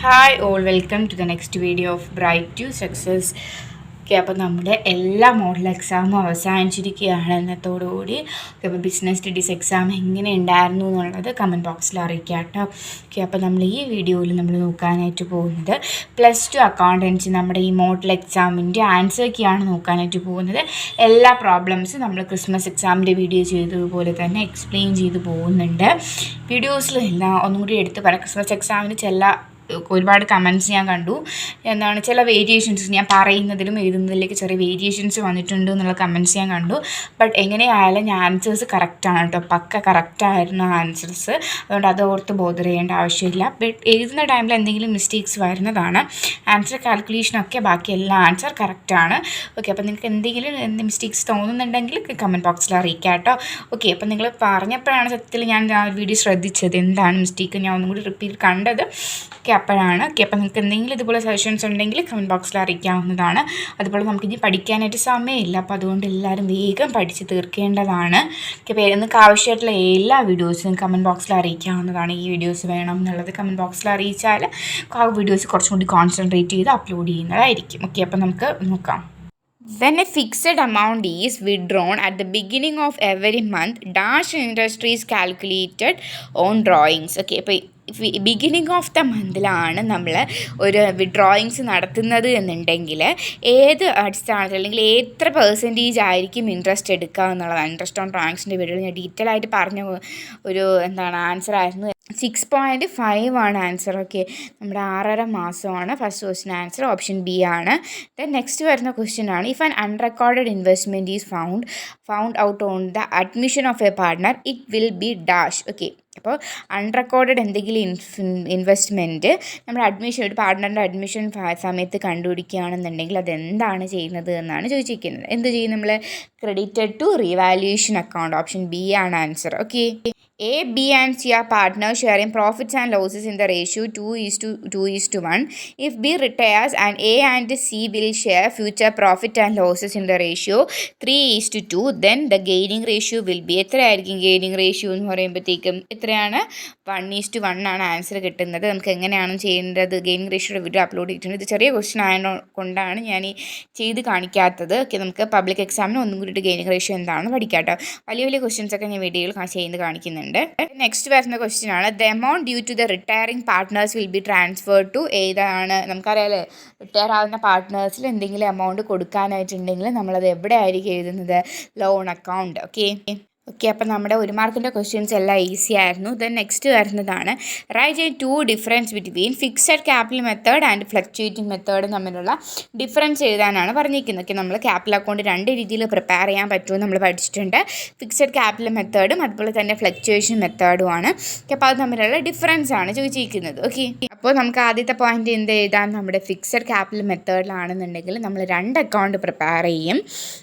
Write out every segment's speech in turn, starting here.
Hi all, welcome to the next video of Bright to Success. Okay, അപ്പോൾ നമ്മുടെ എല്ലാ model എക്സാമും അവസാനിച്ചിരിക്കുകയാണ് ഇന്നത്തോടുകൂടി. Okay, അപ്പോൾ ബിസിനസ് സ്റ്റഡീസ് എക്സാം എങ്ങനെ ഉണ്ടായിരുന്നു എന്നുള്ളത് കമൻറ്റ് ബോക്സിൽ അറിയിക്കാം കേട്ടോ. ഓക്കെ, അപ്പോൾ നമ്മൾ ഈ വീഡിയോയിൽ നമ്മൾ നോക്കാനായിട്ട് പോകുന്നത് +2 അക്കൗണ്ടൻസി നമ്മുടെ ഈ മോഡൽ എക്സാമിൻ്റെ ആൻസർ നോക്കാനായിട്ട് പോകുന്നത്. എല്ലാ പ്രോബ്ലംസും നമ്മൾ ക്രിസ്മസ് എക്സാമിൻ്റെ വീഡിയോ ചെയ്തതുപോലെ തന്നെ എക്സ്പ്ലെയിൻ ചെയ്ത് പോകുന്നുണ്ട്. വീഡിയോസിൽ എല്ലാം ഒന്നും കൂടി എടുത്ത് പറയാം. ക്രിസ്മസ് എക്സാമിന് ഒരുപാട് കമൻറ്റ്സ് ഞാൻ കണ്ടു. ചില വേരിയേഷൻസ് ഞാൻ പറയുന്നതിലും എഴുതുന്നതിലേക്ക് ചെറിയ വേരിയേഷൻസ് വന്നിട്ടുണ്ട് എന്നുള്ള കമൻറ്റ്സ് ഞാൻ കണ്ടു. ബട്ട് എങ്ങനെയായാലും ഞാൻ ആൻസേഴ്സ് കറക്റ്റാണ് കേട്ടോ, പക്ക കറക്റ്റായിരുന്നു ആൻസേഴ്സ്. അതുകൊണ്ട് അത് ഓർത്ത് ബോധർ ചെയ്യേണ്ട ആവശ്യമില്ല. ബട്ട് എഴുതുന്ന ടൈമിൽ എന്തെങ്കിലും മിസ്റ്റേക്സ് വരുന്നതാണ്. ആൻസർ കാൽക്കുലേഷനൊക്കെ ബാക്കി എല്ലാ ആൻസർ കറക്റ്റാണ്. ഓക്കെ, അപ്പോൾ നിങ്ങൾക്ക് എന്തെങ്കിലും മിസ്റ്റേക്സ് തോന്നുന്നുണ്ടെങ്കിൽ കമൻറ്റ് ബോക്സിൽ അറിയിക്കാം കേട്ടോ. ഓക്കെ, അപ്പോൾ നിങ്ങൾ പറഞ്ഞപ്പോഴാണ് സത്യത്തിൽ ഞാൻ വീഡിയോ ശ്രദ്ധിച്ചത് എന്താണ് മിസ്റ്റേക്ക്, ഞാൻ ഒന്നും കൂടി റിപ്പീറ്റ് കണ്ടത്. ഓക്കെ, അപ്പോഴാണ്. ഓക്കെ, അപ്പോൾ നിങ്ങൾക്ക് എന്തെങ്കിലും ഇതുപോലെ സജഷൻസ് ഉണ്ടെങ്കിൽ കമൻറ്റ് ബോക്സിൽ അറിയിക്കാവുന്നതാണ്. അതുപോലെ നമുക്കിനി പഠിക്കാനായിട്ട് സമയമില്ല, അപ്പോൾ അതുകൊണ്ട് എല്ലാവരും വേഗം പഠിച്ച് തീർക്കേണ്ടതാണ്. ഓക്കെ, അപ്പോൾ നിങ്ങൾക്ക് ആവശ്യമായിട്ടുള്ള എല്ലാ വീഡിയോസും കമൻറ്റ് ബോക്സിൽ അറിയിക്കാവുന്നതാണ്. ഈ വീഡിയോസ് വേണം എന്നുള്ളത് കമൻറ്റ് ബോക്സിൽ അറിയിച്ചാൽ ആ വീഡിയോസ് കുറച്ചും കൂടി കോൺസെൻട്രേറ്റ് ചെയ്ത് അപ്ലോഡ് ചെയ്യുന്നതായിരിക്കും. ഓക്കെ, അപ്പോൾ നമുക്ക് നോക്കാം. When a fixed amount is withdrawn at the beginning of every month, dash interest is calculated on drawings. Okay, അപ്പോൾ ബിഗിനിങ് ഓഫ് ദ മന്തിലാണ് നമ്മൾ ഒരു വിഡ്രോയിങ്സ് നടത്തുന്നത് എന്നുണ്ടെങ്കിൽ ഏത് അടിസ്ഥാനത്തിൽ അല്ലെങ്കിൽ എത്ര പെർസെൻറ്റേജ് ആയിരിക്കും ഇൻട്രസ്റ്റ് എടുക്കുക എന്നുള്ളതാണ്. ഇൻട്രസ്റ്റ് ഓൺ ഡ്രോയിങ്സിൻ്റെ വീഡിയോയിൽ ഞാൻ ഡീറ്റെയിൽ ആയിട്ട് പറഞ്ഞ ഒരു ആൻസർ ആയിരുന്നു. 6.5 ആണ് ആൻസർ. ഓക്കെ, നമ്മുടെ 6.5 മാസമാണ് first question answer. Option B ആണ്. ദെൻ നെക്സ്റ്റ് വരുന്ന ക്വസ്റ്റ്യൻ ആണ്, if an unrecorded investment is found out on the admission of A partner, it will be dash. Okay, അപ്പോൾ അൺറെക്കോർഡഡ് എന്തെങ്കിലും ഇൻവെസ്റ്റ്മെൻറ്റ് നമ്മുടെ ഒരു പാർട്ട്ണറിൻ്റെ അഡ്മിഷൻ സമയത്ത് കണ്ടുപിടിക്കുകയാണെന്നുണ്ടെങ്കിൽ അതെന്താണ് ചെയ്യുന്നത് എന്നാണ് ചോദിച്ചിരിക്കുന്നത്. എന്ത് ചെയ്യും നമ്മൾ? Credited to revaluation account. Option B ആണ് answer. Okay, A, B and C are partners sharing profits and losses in the ratio 2:1. If B retires and A and C will share future profit and losses in the ratio 3:2, then the gaining ratio will be എത്രയായിരിക്കും gaining ratio എന്ന് പറയുമ്പോഴത്തേക്കും? എത്രയാണ്? 1:1 ആണ് answer കിട്ടുന്നത്. നമുക്ക് എങ്ങനെയാണ് ചെയ്യേണ്ടത്? Gaining റേഷ്യോയുടെ video upload ചെയ്തിട്ടുണ്ട്. ഇത് ചെറിയ ക്വസ്റ്റ്യൻ ആയതുകൊണ്ടാണ് ഞാൻ ഈ ചെയ്ത് കാണിക്കാത്തത്. ഓക്കെ, നമുക്ക് പബ്ലിക് എക്സാമിന് ഒന്നും കൂടി ഗെയിനിങ് റേഷ്യോ എന്താണെന്ന് പഠിക്കാം കേട്ടോ. വലിയ ക്വസ്റ്റ്യൻസ് ഒക്കെ ഞാൻ വീഡിയോയിൽ ചെയ്ത് കാണിക്കുന്നുണ്ട്. നെക്സ്റ്റ് വരുന്ന ക്വസ്റ്റ്യൻ ആണ്, the amount due to the retiring partners will be transferred to. ഏതാണ്? നമുക്കറിയാമല്ലേ, റിട്ടയർ ആവുന്ന പാർട്ട്നേഴ്സിൽ എന്തെങ്കിലും എമൗണ്ട് കൊടുക്കാനായിട്ടുണ്ടെങ്കിൽ നമ്മളത് എവിടെ ആയിരിക്കും എഴുതുന്നത്? Loan account. ഓക്കെ, അപ്പോൾ നമ്മുടെ 1 മാർക്കിൻ്റെ ക്വസ്റ്റ്യൻസ് എല്ലാം ഈസി ആയിരുന്നു. ദെൻ നെക്സ്റ്റ് വരുന്നതാണ്, write a 2 difference between fixed capital method and fluctuating method തമ്മിലുള്ള ഡിഫറൻസ് എഴുതാനാണ് പറഞ്ഞിരിക്കുന്നത്. ഓക്കെ, നമ്മൾ ക്യാപിറ്റൽ അക്കൗണ്ട് 2 രീതിയിൽ പ്രിപ്പയർ ചെയ്യാൻ പറ്റുമെന്ന് നമ്മൾ പഠിച്ചിട്ടുണ്ട്. ഫിക്സഡ് ക്യാപിറ്റൽ മെത്തേഡും അതുപോലെ തന്നെ ഫ്ലക്ച്വേഷൻ മെത്തേഡുമാണ്. ഓക്കെ, അപ്പോൾ അത് തമ്മിലുള്ള ഡിഫറൻസ് ആണ് ചോദിച്ചിരിക്കുന്നത്. ഓക്കെ, അപ്പോൾ നമുക്ക് ആദ്യത്തെ പോയിന്റ് എന്ത് എഴുതാം? നമ്മുടെ ഫിക്സഡ് ക്യാപിറ്റൽ മെത്തേഡിലാണെന്നുണ്ടെങ്കിൽ നമ്മൾ 2 അക്കൗണ്ട് പ്രിപ്പയർ ചെയ്യും.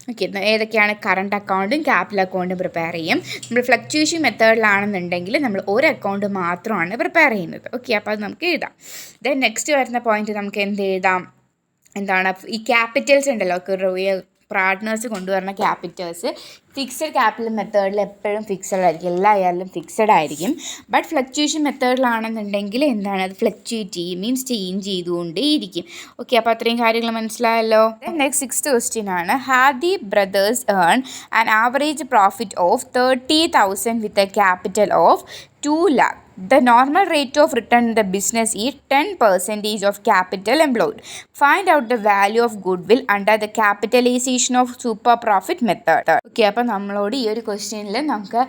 ഓക്കെ, ഏതൊക്കെയാണ്? കറണ്ട് അക്കൗണ്ടും ക്യാപിറ്റൽ അക്കൗണ്ടും പ്രിപ്പയർ ചെയ്യും. നമ്മൾ ഫ്ലക്ച്വേഷൻ മെത്തേഡിലാണെന്നുണ്ടെങ്കിൽ നമ്മൾ ഒരു അക്കൗണ്ട് മാത്രമാണ് പ്രിപ്പയർ ചെയ്യുന്നത്. ഓക്കെ, അപ്പോൾ അത് നമുക്ക് എഴുതാം. ദെൻ നെക്സ്റ്റ് വരുന്ന പോയിന്റ് നമുക്ക് എന്ത് എഴുതാം? ഈ ക്യാപിറ്റൽസ് ഉണ്ടല്ലോ, പാർട്ട്നേഴ്സ് കൊണ്ടുവരുന്ന ക്യാപിറ്റൽസ് ഫിക്സഡ് ക്യാപിറ്റൽ മെത്തേഡിൽ എപ്പോഴും ഫിക്സഡ് ആയിരിക്കും, എല്ലാ ഇയറിലും ഫിക്സഡ് ആയിരിക്കും. ബട്ട് ഫ്ലക്ച്വേഷൻ മെത്തേഡിലാണെന്നുണ്ടെങ്കിൽ എന്താണ്? അത് ഫ്ലക്ച്വേറ്റ് ചെയ്യും, മീൻസ് ചേഞ്ച് ചെയ്തുകൊണ്ടേയിരിക്കും. ഓക്കെ, അപ്പോൾ അത്രയും കാര്യങ്ങൾ മനസ്സിലായല്ലോ. നെക്സ്റ്റ് 6th ക്വസ്റ്റ്യൻ ആണ്, Hadi brothers earn an average profit of 30,000 with a capital of 2 lakh. The normal rate of return in the business is 10% of capital employed. Find out the value of goodwill under the capitalization of super profit method. Okay, അപ്പോൾ നമ്മളോട് ഈ ഒരു ക്വസ്റ്റ്യനിൽ നമുക്ക്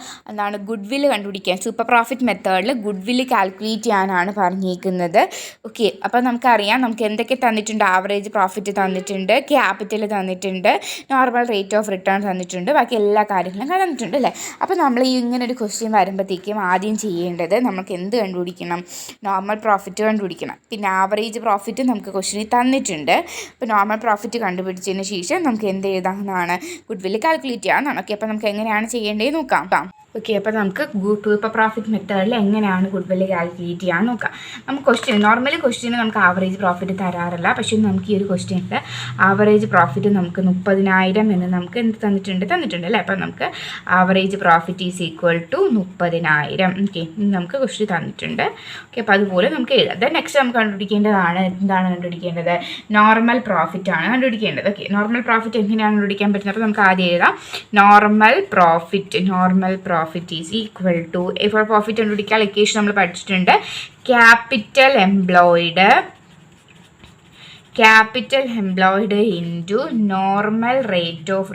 goodwill കണ്ടുപിടിക്കാൻ super profit മെത്തേഡിൽ goodwill calculate ചെയ്യാനാണ് പറഞ്ഞിരിക്കുന്നത്. ഓക്കെ, അപ്പോൾ നമുക്കറിയാം നമുക്ക് എന്തൊക്കെ തന്നിട്ടുണ്ട്? ആവറേജ് പ്രോഫിറ്റ് തന്നിട്ടുണ്ട്, ക്യാപിറ്റൽ തന്നിട്ടുണ്ട്, നോർമൽ റേറ്റ് ഓഫ് റിട്ടേൺ തന്നിട്ടുണ്ട്, ബാക്കി എല്ലാ കാര്യങ്ങളും തന്നിട്ടുണ്ട് അല്ലേ. അപ്പോൾ നമ്മൾ ഇങ്ങനൊരു ക്വസ്റ്റ്യൻ വരുമ്പോഴത്തേക്കും ആദ്യം ചെയ്യേണ്ടത് നമുക്ക് എന്ത് കണ്ടുപിടിക്കണം? നോർമൽ പ്രോഫിറ്റ് കണ്ടുപിടിക്കണം. പിന്നെ ആവറേജ് പ്രോഫിറ്റ് നമുക്ക് ക്വസ്റ്റ്യനിൽ തന്നിട്ടുണ്ട്. അപ്പോൾ നോർമൽ പ്രോഫിറ്റ് കണ്ടുപിടിച്ചതിന് ശേഷം നമുക്ക് എന്ത് എഴുതാവുന്നതാണ്? ഗുഡ്വില്ല് കാൽക്കുലേറ്റ് ചെയ്യാവുന്നതാണ്. ഓക്കെ, അപ്പോൾ നമുക്ക് എങ്ങനെയാണ് ചെയ്യേണ്ടത് നോക്കാം. ഓക്കെ, അപ്പോൾ നമുക്ക് സൂപ്പർ പ്രോഫിറ്റ് മെത്തേഡിൽ എങ്ങനെയാണ് ഗുഡ് വില്ല് കാൽക്കുലേറ്റ് ചെയ്യാൻ നോക്കാം. നമുക്ക് നോർമലി ക്വസ്റ്റ്യന് നമുക്ക് ആവറേജ് പ്രോഫിറ്റ് തരാറില്ല. പക്ഷേ നമുക്ക് ഈ ഒരു ക്വസ്റ്റ്യനിൽ ആവറേജ് പ്രോഫിറ്റ് നമുക്ക് 30,000 എന്ന് നമുക്ക് എന്ത് തന്നിട്ടുണ്ട് അല്ലേ. അപ്പോൾ നമുക്ക് average profit is equal to 30,000. Okay, നമുക്ക് ക്വസ്റ്റ്യൻ തന്നിട്ടുണ്ട്. ഓക്കെ, അപ്പോൾ അതുപോലെ നമുക്ക് എഴുതാം. ദെൻ നെക്സ്റ്റ് നമുക്ക് എന്താണ് കണ്ടുപിടിക്കേണ്ടത്? നോർമൽ പ്രോഫിറ്റ് ആണ് കണ്ടുപിടിക്കേണ്ടത്. ഓക്കെ, നോർമൽ പ്രോഫിറ്റ് എങ്ങനെയാണ് കണ്ടുപിടിക്കാൻ പറ്റുന്നത്? അപ്പോൾ നമുക്ക് ആദ്യം എഴുതാം. Normal profit is equal to, ഇപ്പോൾ പ്രോഫിറ്റ് കണ്ടുപിടിക്കാൻ ഇക്വേഷൻ നമ്മൾ പഠിച്ചിട്ടുണ്ട്. Capital employed into normal rate of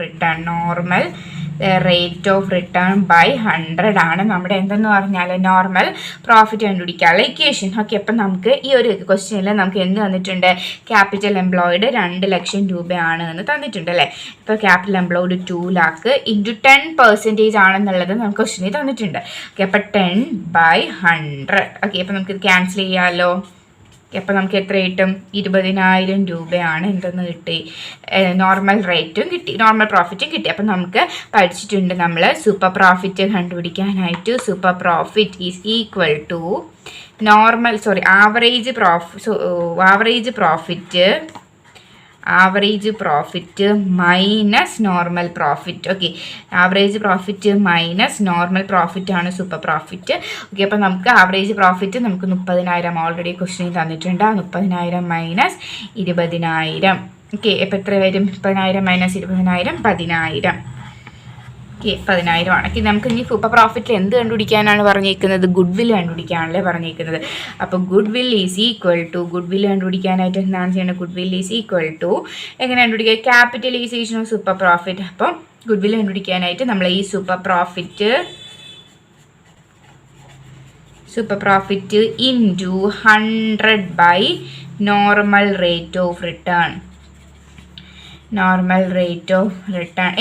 return by 100 ആണ് നമ്മുടെ എന്തെന്ന് പറഞ്ഞാൽ നോർമൽ പ്രോഫിറ്റ് കണ്ടുപിടിക്കാനുള്ള ഇക്വേഷൻ. ഓക്കെ, അപ്പം നമുക്ക് ഈ ഒരു ക്വസ്റ്റ്യനിൽ നമുക്ക് എന്ത് തന്നിട്ടുണ്ട്? ക്യാപിറ്റൽ എംപ്ലോയിഡ് 2 ലക്ഷം രൂപയാണ് എന്ന് തന്നിട്ടുണ്ട് അല്ലേ. ഇപ്പോൾ ക്യാപിറ്റൽ എംപ്ലോയിഡ് 2 lakhs ഇൻറ്റു 10% ആണെന്നുള്ളത് നമുക്ക് ക്വസ്റ്റ്യനിൽ തന്നിട്ടുണ്ട്. ഓക്കെ, അപ്പോൾ 10/100. ഓക്കെ, അപ്പോൾ നമുക്കിത് ക്യാൻസൽ ചെയ്യാമല്ലോ. അപ്പോൾ നമുക്ക് എത്ര കിട്ടും? 20,000 രൂപയാണ് എന്തെന്ന് കിട്ടി? നോർമൽ റേറ്റും കിട്ടി, നോർമൽ പ്രോഫിറ്റും കിട്ടി. അപ്പം നമുക്ക് പഠിച്ചിട്ടുണ്ട് നമ്മൾ സൂപ്പർ പ്രോഫിറ്റ് കണ്ടുപിടിക്കാനായിട്ട്. Super profit is equal to average profit minus normal profit. Okay, average profit minus normal profit ആണ് സൂപ്പർ പ്രോഫിറ്റ്. ഓക്കെ, അപ്പോൾ നമുക്ക് ആവറേജ് പ്രോഫിറ്റ് നമുക്ക് 30,000 ഓൾറെഡി ക്വസ്റ്റ്യൻ തന്നിട്ടുണ്ട്. 30,000 മൈനസ് 20,000. ഓക്കെ, അപ്പോൾ എത്ര വരും? 30,000 മൈനസ് 20,000 10,000. ഓക്കെ, 10,000 ആണ്. ഓക്കെ, നമുക്ക് ഇനി സൂപ്പർ പ്രോഫിറ്റിൽ എന്ത് കണ്ടുപിടിക്കാനാണ് പറഞ്ഞേക്കുന്നത്? ഗുഡ് വില്ല് കണ്ടുപിടിക്കാനല്ലേ പറഞ്ഞേക്കുന്നത്. അപ്പോൾ ഗുഡ് വില്ല് ഈസ് ഈക്വൽ ടു, ഗുഡ് വില്ല് കണ്ടുപിടിക്കാനായിട്ട് എന്താണ് ചെയ്യേണ്ടത്? ഗുഡ് വില്ല് ഈസ് ഈക്വൽ ടു എങ്ങനെ കണ്ടുപിടിക്കുക? Capitalisation of super profit. അപ്പം ഗുഡ് വില്ല് കണ്ടുപിടിക്കാനായിട്ട് നമ്മൾ ഈ super profit into 100 by normal rate of return.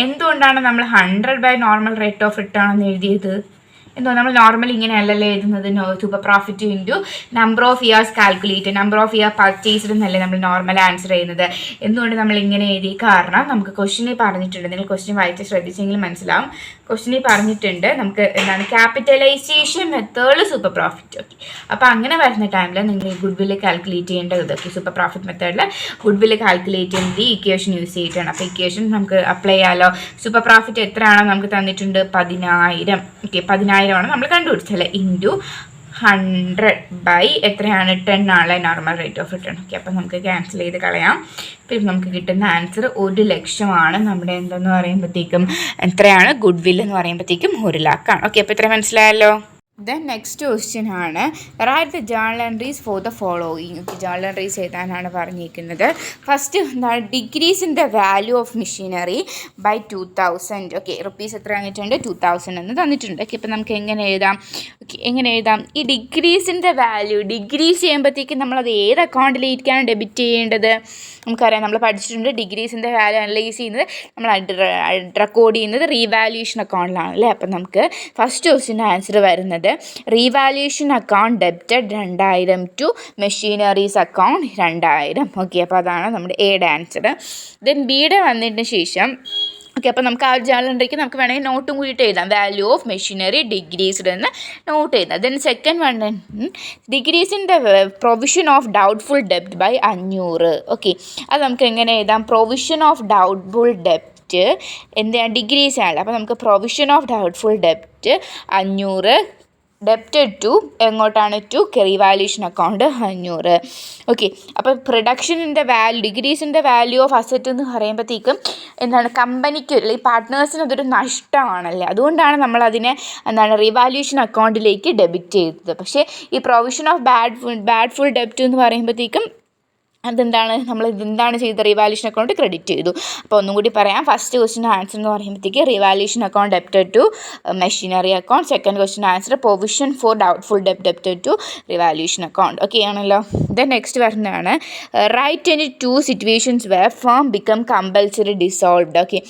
എന്തുകൊണ്ടാണ് നമ്മൾ 100 by normal rate of return എന്ന് എഴുതിയത്? എന്തോ നമ്മൾ നോർമലി ഇങ്ങനെ അല്ലല്ലോ എഴുതുന്നത്. Super profit into number of years calculate, number of year purchased എന്നല്ലേ നമ്മൾ നോർമൽ ആൻസർ ചെയ്യുന്നത്. എന്തുകൊണ്ട് നമ്മൾ ഇങ്ങനെ എഴുതി? കാരണം നമുക്ക് ക്വസ്റ്റ്യനിൽ പറഞ്ഞിട്ടുണ്ട്, നിങ്ങൾ ക്വസ്റ്റ്യൻ വായിച്ച് ശ്രദ്ധിച്ചെങ്കിൽ മനസ്സിലാവും. ക്വസ്റ്റ്യനിൽ പറഞ്ഞിട്ടുണ്ട് നമുക്ക് എന്താണ് capitalisation method super profit. Okay, അപ്പോൾ അങ്ങനെ വരുന്ന ടൈമിൽ നിങ്ങൾ ഈ ഗുഡ് വില്ല് കാൽക്കുലേറ്റ് ചെയ്യേണ്ടത്. ഓക്കെ, സൂപ്പർ പ്രോഫിറ്റ് മെത്തേഡിൽ ഗുഡ് വില്ല് കാൽക്കുലേറ്റ് ചെയ്യുന്നത് ഈ ഇക്വേഷൻ യൂസ് ചെയ്തിട്ടാണ്. അപ്പോൾ ഇക്വേഷൻ നമുക്ക് അപ്ലൈ ചെയ്യാമല്ലോ. സൂപ്പർ പ്രോഫിറ്റ് എത്രയാണോ നമുക്ക് തന്നിട്ടുണ്ട്? 10,000. ഓക്കെ, 10,000 ആണ് നമ്മൾ കണ്ടുപിടിച്ചല്ലേ. ഇൻറ്റു 100 ബൈ എത്രയാണ്? 10 ആണ് normal rate of return. Okay, അപ്പോൾ നമുക്ക് ക്യാൻസൽ ചെയ്ത് കളയാം. പിന്നെ നമുക്ക് കിട്ടുന്ന ആൻസർ 1 ലക്ഷമാണ്. നമ്മുടെ എന്തെന്ന് പറയുമ്പോഴത്തേക്കും എത്രയാണ്? ഗുഡ് വില്ല് എന്ന് പറയുമ്പോഴത്തേക്കും 1 lakh ആണ്. ഓക്കെ, അപ്പോൾ ഇത്ര മനസ്സിലായല്ലോ. ദെൻ നെക്സ്റ്റ് ക്വസ്റ്റ്യൻ ആണ് write the journal entries for the following. Journal entries എഴുതാനാണ് പറഞ്ഞിരിക്കുന്നത്. ഫസ്റ്റ് എന്താണ്? Decrease in the value of machinery by 2,000. Okay, rupees എത്ര തന്നിട്ടുണ്ട്? 2,000 എന്ന് തന്നിട്ടുണ്ട്. ഓക്കെ, ഇപ്പോൾ നമുക്ക് എങ്ങനെ എഴുതാം? ഓക്കെ, എങ്ങനെ എഴുതാം? ഈ decrease in the value decrease ചെയ്യുമ്പോഴത്തേക്കും നമ്മളത് ഏത് അക്കൗണ്ടിലേക്കാണ് ഡെബിറ്റ് ചെയ്യേണ്ടത്? നമുക്കറിയാം, നമ്മൾ പഠിച്ചിട്ടുണ്ട് decrease in the value analyse ചെയ്യുന്നത്, നമ്മൾ റെക്കോർഡ് ചെയ്യുന്നത് റീവാല്യൂഷൻ അക്കൗണ്ടിലാണ് അല്ലേ. അപ്പം നമുക്ക് ഫസ്റ്റ് ക്വസ്റ്റ്യൻ്റെ ആൻസർ വരുന്നത് revaluation account debited 2,000 to machineries account 2,000. Okay, അപ്പോൾ അതാണ് നമ്മുടെ എയുടെ ആൻസർ. ദെൻ ബിയുടെ വന്നതിന് ശേഷം ഓക്കെ, അപ്പോൾ നമുക്ക് ആ ജേർണൽ എൻട്രിക്ക് നമുക്ക് വേണമെങ്കിൽ നോട്ടും കൂടിയിട്ട് എഴുതാം. വാല്യൂ ഓഫ് മെഷീനറി ഡിഗ്രീസ്ഡ് എന്ന് നോട്ട് എഴുതാം. Then second one decrease in the provision of doubtful ഡെപ്റ്റ് ബൈ 500. ഓക്കെ, അത് നമുക്ക് എങ്ങനെ എഴുതാം? പ്രൊവിഷൻ ഓഫ് ഡൗട്ട്ഫുൾ ഡെപ്റ്റ് എന്താണ്? ഡിഗ്രീസ് ആണല്ലോ. അപ്പോൾ നമുക്ക് പ്രൊവിഷൻ ഓഫ് ഡൗട്ട്ഫുൾ ഡെപ്റ്റ് 500 ഡെപ്റ്റഡ് ടു എങ്ങോട്ടാണ്? To revaluation account 500. ഓക്കെ, അപ്പോൾ production in the value decrease in the value of asset എന്ന് പറയുമ്പോഴത്തേക്കും എന്താണ്? കമ്പനിക്ക് ഈ പാർട്ട്നേഴ്സിന് അതൊരു നഷ്ടമാണല്ലേ. അതുകൊണ്ടാണ് നമ്മളതിനെ എന്താണ് റീവാല്യൂഷൻ അക്കൗണ്ടിലേക്ക് ഡെബിറ്റ് ചെയ്തത്. പക്ഷേ ഈ പ്രൊവിഷൻ ഓഫ് ബാഡ് ഫുൾ ഡെപ്റ്റ് എന്ന് പറയുമ്പോഴത്തേക്കും അതെന്താണ്? നമ്മൾ ഇതെന്താണ് ചെയ്തത്? റീവാല്യൂഷൻ അക്കൗണ്ട് ക്രെഡിറ്റ് ചെയ്തു. അപ്പോൾ ഒന്നും കൂടി പറയാം. ഫസ്റ്റ് ക്വസ്റ്റ്യൻ ആൻസർ എന്ന് പറയുമ്പോഴത്തേക്ക് revaluation account debited to machinery account. Second question answer provision for doubtful debited to revaluation account. Okay ആണല്ലോ. ദെൻ നെക്സ്റ്റ് വരുന്നതാണ് write any 2 situations where firm become compulsory dissolved. Okay,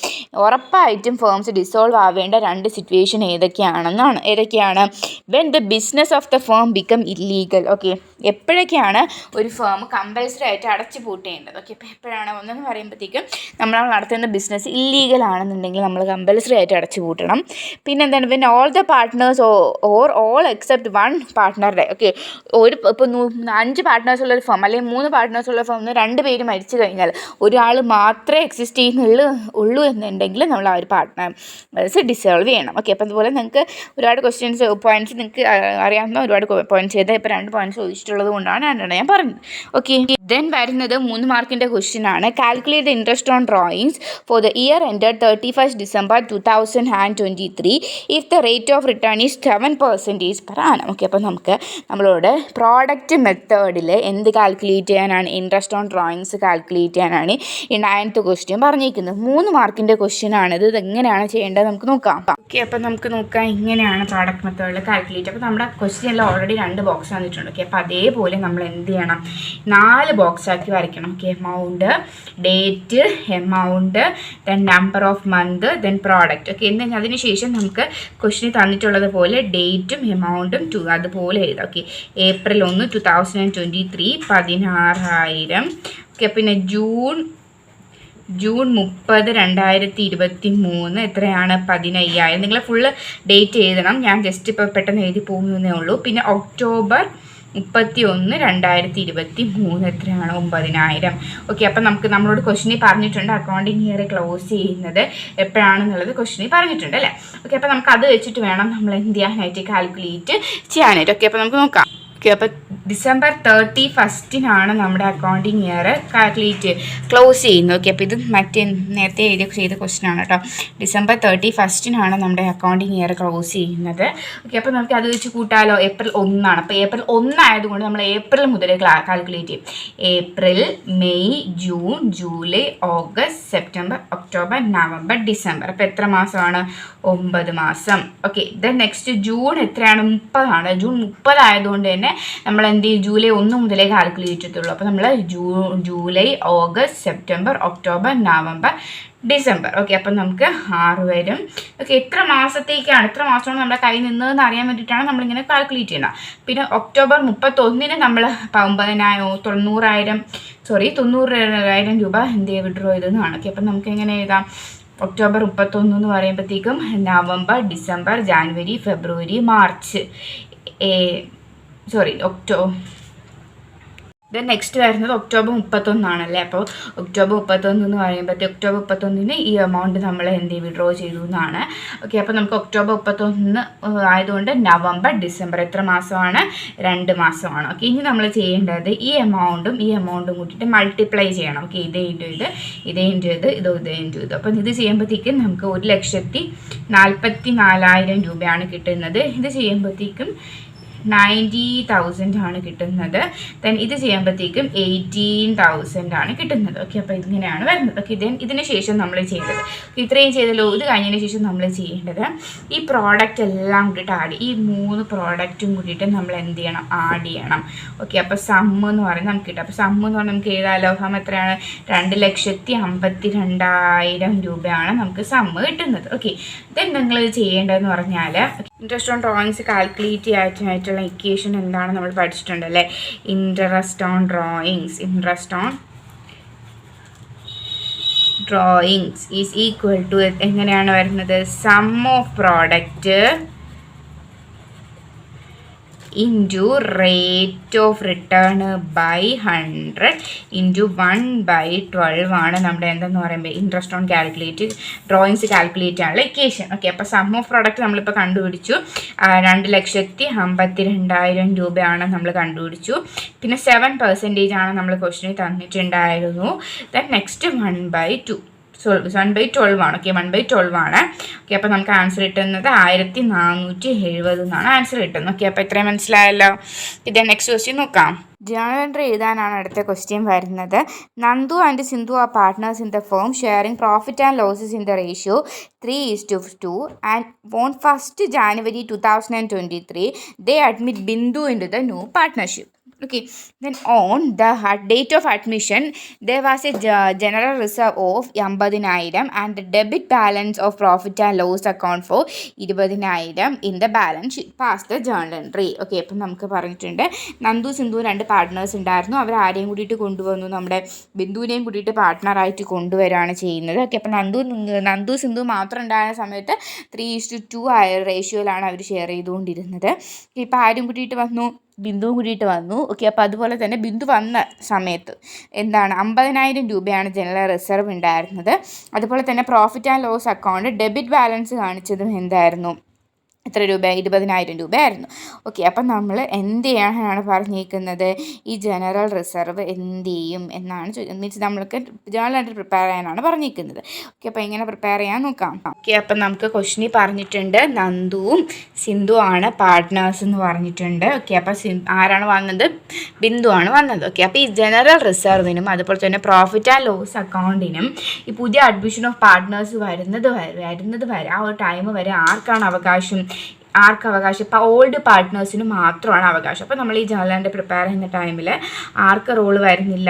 ഉറപ്പായിട്ടും firms dissolve ആവേണ്ട 2 situation ഏതൊക്കെയാണ്? When the business of the firm become illegal. Okay, എപ്പോഴൊക്കെയാണ് ഒരു firm compulsory ആയിട്ട് ആയിട്ട് അടച്ചു പൂട്ടേണ്ടത്. ഓക്കെ, അപ്പോൾ എപ്പോഴാണ് ഒന്നെന്ന് പറയുമ്പോഴത്തേക്കും നമ്മൾ നടത്തുന്ന ബിസിനസ് ഇല്ലീഗൽ ആണെന്നുണ്ടെങ്കിൽ നമ്മൾ കമ്പൽസറി ആയിട്ട് അടച്ചു പൂട്ടണം. പിന്നെ എന്താണ്, when all the partners or all except one പാർട്ട്ണറുടെ, ഓക്കെ, ഇപ്പോൾ 5 പാർട്ട്നേഴ്സ് ഉള്ളൊരു ഫേം അല്ലെങ്കിൽ 3 പാർട്ട്നേഴ്സ് ഉള്ള ഫേമിൽ 2 പേര് മരിച്ചു കഴിഞ്ഞാൽ ഒരാൾ മാത്രമേ എക്സിസ്റ്റ് ചെയ്യുന്നുള്ളൂ എന്നുണ്ടെങ്കിൽ നമ്മൾ ആ ഒരു പാർട്ട്നേഴ്സ് ഡിസോൾവ് ചെയ്യണം. ഓക്കെ, അപ്പോൾ അതുപോലെ നിങ്ങൾക്ക് ഒരുപാട് പോയിന്റ്സ് നിങ്ങൾക്ക് അറിയാവുന്ന ഒരുപാട് പോയിന്റ്സ് ചെയ്താൽ ഇപ്പോൾ 2 പോയിന്റ്സ് ചോദിച്ചിട്ടുള്ളത് കൊണ്ടാണ് ഞാൻ പറഞ്ഞത്. ഓക്കെ, ദെൻ വരുന്നത് 3 മാർക്കിൻ്റെ ക്വസ്റ്റ്യൻ ആണ്. Calculate the interest on drawings for the year ended 31st December 2023 if the rate of return is 7% per annum. Okay, അപ്പോൾ നമ്മളോട് പ്രോഡക്റ്റ് മെത്തേഡിൽ എന്ത് കാൽക്കുലേറ്റ് ചെയ്യാനാണ്, ഇൻട്രസ്റ്റ് ഓൺ ഡ്രോയിങ്സ് കാൽക്കുലേറ്റ് ചെയ്യാനാണ് ഈ 9th ക്വസ്റ്റ്യൻ പറഞ്ഞിരിക്കുന്നത്. 3 മാർക്കിൻ്റെ ക്വസ്റ്റ്യൻ ആണിത്. ഇത് എങ്ങനെയാണ് ചെയ്യേണ്ടത് നമുക്ക് നോക്കാം. ഓക്കെ, അപ്പോൾ നമുക്ക് നോക്കാം എങ്ങനെയാണ് പ്രോഡക്റ്റ് മെത്തേഡിൽ കാൽക്കുലേറ്റ്. അപ്പോൾ നമ്മുടെ ക്വസ്റ്റ്യനിൽ ഓൾറെഡി 2 ബോക്സ് വന്നിട്ടുണ്ട്. ഓക്കെ, അപ്പോൾ അതേപോലെ നമ്മൾ എന്ത് ചെയ്യണം, 4 ബോക്സാക്കി വരയ്ക്കണം. Okay, amount, date, amount, then number of month, then product. Okay, എന്നാൽ അതിനുശേഷം നമുക്ക് ക്വസ്റ്റ്യൻ തന്നിട്ടുള്ളത് പോലെ ഡേറ്റും എമൗണ്ടും അതുപോലെ എഴുതാം. Okay, April 1, 2023 16,000. ഓക്കെ, പിന്നെ ജൂൺ 30, 2023 എത്രയാണ്, 15,000. നിങ്ങൾ ഫുള്ള് ഡേറ്റ് എഴുതണം, ഞാൻ ജസ്റ്റ് ഇപ്പോൾ പെട്ടെന്ന് എഴുതി പോകുന്നേ ഉള്ളൂ. പിന്നെ October 31, 2023 എത്രയാണ്, 9,000. ഓക്കെ, അപ്പം നമ്മളോട് ക്വസ്റ്റ്യനിൽ പറഞ്ഞിട്ടുണ്ട് അക്കൗണ്ടിങ് ഇയർ ക്ലോസ് ചെയ്യുന്നത് എപ്പോഴാണെന്നുള്ളത് ക്വസ്റ്റ്യനിൽ പറഞ്ഞിട്ടുണ്ട് അല്ലേ. ഓക്കെ, അപ്പോൾ നമുക്ക് അത് വെച്ചിട്ട് വേണം നമ്മൾ എന്ത് ചെയ്യാനായിട്ട്, കാൽക്കുലേറ്റ് ചെയ്യാനായിട്ട്. ഓക്കെ, അപ്പോൾ നമുക്ക് നോക്കാം. ഓക്കെ, അപ്പോൾ December 31 നമ്മുടെ അക്കൗണ്ടിങ് ഇയർ ക്ലോസ് ചെയ്യുന്നത്. ഓക്കെ, അപ്പോൾ ഇത് നേരത്തെ ചെയ്ത ക്വസ്റ്റ്യൻ ആണ് കേട്ടോ. December 31 നമ്മുടെ അക്കൗണ്ടിങ് ഇയർ ക്ലോസ് ചെയ്യുന്നത്. ഓക്കെ, അപ്പോൾ നമുക്ക് അത് വെച്ച് കൂട്ടാലോ. April 1. അപ്പോൾ April 1 ആയതുകൊണ്ട് നമ്മൾ ഏപ്രിൽ മുതൽ കാൽക്കുലേറ്റ് ചെയ്യും. April, May, June, July, August, September, October, November, December. അപ്പോൾ എത്ര മാസമാണ്, 9 മാസം. ഓക്കെ, ദെൻ നെക്സ്റ്റ് ജൂൺ എത്രയാണ്, 30 ജൂൺ 30 ആയതുകൊണ്ട് തന്നെ നമ്മൾ എന്ത് ചെയ്യും, July 1 മുതലേ കാൽക്കുലേറ്റ് ചെയ്യത്തുള്ളൂ. അപ്പോൾ നമ്മൾ July, August, September, October, November, December. Okay, അപ്പം നമുക്ക് 6 വരും. ഓക്കെ, എത്ര മാസമാണ് നമ്മുടെ കയ്യിൽ നിന്നതെന്ന് അറിയാൻ വേണ്ടിയിട്ടാണ് നമ്മളിങ്ങനെ കാൽക്കുലേറ്റ് ചെയ്യുന്നത്. പിന്നെ October 31 നമ്മൾ 90,000 രൂപ എന്ത് ചെയ്യുക, വിഡ്രോ ചെയ്തെന്നാണ്. ഓക്കെ, അപ്പം നമുക്ക് എങ്ങനെ എഴുതാം, October 31 എന്ന് പറയുമ്പോഴത്തേക്കും November, December, January, February, March, then next വരുന്നത് October 31 ആണല്ലേ. അപ്പോൾ October 31 എന്ന് പറയുമ്പോഴത്തേക്ക് October 31 ഈ എമൗണ്ട് നമ്മൾ എന്ത് ചെയ്യും, വിഡ്രോ ചെയ്തു എന്നാണ്. ഓക്കെ, അപ്പോൾ നമുക്ക് October 31 ആയതുകൊണ്ട് November, December എത്ര മാസമാണ്, 2 മാസമാണ്. ഓക്കെ, ഇനി നമ്മൾ ചെയ്യേണ്ടത് ഈ എമൗണ്ടും കൂട്ടിയിട്ട് മൾട്ടിപ്ലൈ ചെയ്യണം. ഓക്കെ, ഇതേ ഇൻറ്റു ഇത്. അപ്പം ഇത് ചെയ്യുമ്പോഴത്തേക്കും നമുക്ക് 1,44,000 രൂപയാണ് കിട്ടുന്നത്. ഇത് ചെയ്യുമ്പോഴത്തേക്കും 90,000 ആണ് കിട്ടുന്നത്. ദെൻ ഇത് ചെയ്യുമ്പോഴത്തേക്കും 18,000 ആണ് കിട്ടുന്നത്. ഓക്കെ, അപ്പോൾ ഇതിങ്ങനെയാണ് വരുന്നത്. ഓക്കെ, ദെൻ ഇതിന് ശേഷം നമ്മൾ ചെയ്യേണ്ടത്, ഇത്രയും ചെയ്തല്ലോ, ഇത് കഴിഞ്ഞതിന് ശേഷം നമ്മൾ ചെയ്യേണ്ടത് ഈ പ്രോഡക്റ്റ് എല്ലാം കൂടിയിട്ട് ഈ 3 പ്രോഡക്റ്റും കൂടിയിട്ട് നമ്മൾ എന്ത് ചെയ്യണം, ആഡ് ചെയ്യണം. ഓക്കെ, അപ്പോൾ സം എന്ന് പറയുന്നത് നമുക്ക് കിട്ടും. അപ്പോൾ സം എന്ന് പറഞ്ഞാൽ നമുക്ക് ഏതായാലോ, സം എത്രയാണ്, 2,52,000 രൂപയാണ് നമുക്ക് സം കിട്ടുന്നത്. ഓക്കെ, ദെൻ നിങ്ങൾ ചെയ്യേണ്ടതെന്ന് പറഞ്ഞാൽ ഇൻട്രസ്റ്റ് ഓൺ ഡ്രോയിങ്സ് കാൽക്കുലേറ്റ് ചെയ്യാനായിട്ടുള്ള ഇക്വേഷൻ എന്താണ് നമ്മൾ പഠിച്ചിട്ടുണ്ടല്ലേ. Interest on drawings is equal to എങ്ങനെയാണ് വരുന്നത്, sum of product into rate of return by 100 into 1/12 ആണ് നമ്മുടെ എന്തെന്ന് പറയുമ്പോൾ ഇൻട്രസ്റ്റ് ഓൺ ഡ്രോയിങ്സ് കാൽക്കുലേറ്റ് ചെയ്യാനുള്ള ഇക്വേഷൻ. ഓക്കെ, അപ്പോൾ സം ഓഫ് പ്രോഡക്റ്റ് നമ്മളിപ്പോൾ കണ്ടുപിടിച്ചു, 2,52,000 രൂപയാണ് നമ്മൾ കണ്ടുപിടിച്ചു. പിന്നെ 7% ആണ് നമ്മൾ ക്വസ്റ്റ്യനിൽ തന്നിട്ടുണ്ടായിരുന്നു. ദെൻ നെക്സ്റ്റ് 1/12 ആണ്. ഓക്കെ, 1/12 ആണ്. ഓക്കെ, അപ്പോൾ നമുക്ക് ആൻസർ കിട്ടുന്നത് 1,470 എന്നാണ് ആൻസർ കിട്ടുന്നത്. ഓക്കെ, അപ്പോൾ ഇത്രയും മനസ്സിലായല്ലോ. ഇതേ നെക്സ്റ്റ് ക്വസ്റ്റ്യൻ നോക്കാം. ജേണൽ എൻട്രി എഴുതാനാണ് അടുത്ത ക്വസ്റ്റ്യൻ വരുന്നത്. Nandu and Sindhu are partners in the firm sharing profit and losses in the ratio 3:2 and on 1st January 2023 they admit Bindu into the new partnership. Okay, then on the date of admission, there was a general reserve of 50,000 and the debit balance of profit and loss account for 20,000 in the balance sheet. Pass the journal entry. Okay, അപ്പം നമുക്ക് പറഞ്ഞിട്ടുണ്ട് Nandu Sindhu 2 partners ഉണ്ടായിരുന്നു. അവർ ആരെയും കൂടിയിട്ട് കൊണ്ടുവന്നു, നമ്മുടെ ബിന്ദുവിനെയും കൂടിയിട്ട് പാർട്ട്ണറായിട്ട് കൊണ്ടുവരികയാണ് ചെയ്യുന്നത്. ഓക്കെ, അപ്പം നന്ദു സിന്ധു മാത്രം ഉണ്ടായ സമയത്ത് 3:2 ആയ റേഷ്യോയിലാണ് അവർ ഷെയർ ചെയ്തുകൊണ്ടിരുന്നത്. ഇപ്പം ആരും കൂടിയിട്ട് വന്നു, ബിന്ദുവും കൂടിയിട്ട് വന്നു. ഓക്കെ, അപ്പോൾ അതുപോലെ തന്നെ ബിന്ദു വന്ന സമയത്ത് എന്താണ് 50,000 രൂപയാണ് ജനറൽ റിസർവ് ഉണ്ടായിരുന്നത്. അതുപോലെ തന്നെ profit and loss account debit balance കാണിച്ചതും എന്തായിരുന്നു, എത്ര രൂപ, 20,000 രൂപയായിരുന്നു. ഓക്കെ, അപ്പം നമ്മൾ എന്ത് ചെയ്യാനാണ് പറഞ്ഞേക്കുന്നത്, ഈ ജനറൽ റിസർവ് എന്ത് ചെയ്യും എന്നാണ് മീൻസ് നമ്മൾക്ക് ജേണൽ എൻട്രി പ്രിപ്പയർ ചെയ്യാനാണ് പറഞ്ഞേക്കുന്നത്. ഓക്കെ, അപ്പോൾ എങ്ങനെ പ്രിപ്പയർ ചെയ്യാൻ നോക്കാം. ഓക്കെ, അപ്പം നമുക്ക് ക്വസ്റ്റ്യനിൽ പറഞ്ഞിട്ടുണ്ട് നന്ദുവും സിന്ധു ആണ് പാർട്ട്നേഴ്സ് എന്ന് പറഞ്ഞിട്ടുണ്ട്. ഓക്കെ, അപ്പോൾ ആരാണ് വന്നത്, ബിന്ദു ആണ് വന്നത്. ഓക്കെ, അപ്പോൾ ഈ ജനറൽ റിസർവിനും അതുപോലെ തന്നെ പ്രോഫിറ്റ് ആൻഡ് ലോസ് അക്കൗണ്ടിനും ഈ പുതിയ അഡ്മിഷൻ ഓഫ് പാർട്ട്നേഴ്സ് വരുന്നത് വരെ ആ ഒരു ടൈം വരെ ആർക്കാണ് അവകാശം, ഇപ്പോൾ ഓൾഡ് പാർട്ട്നേഴ്സിന് മാത്രമാണ് അവകാശം. അപ്പോൾ നമ്മൾ ഈ ജേണൽ എൻട്രി പ്രിപ്പയർ ചെയ്യുന്ന ടൈമിൽ ആർക്ക് റോള് വരുന്നില്ല,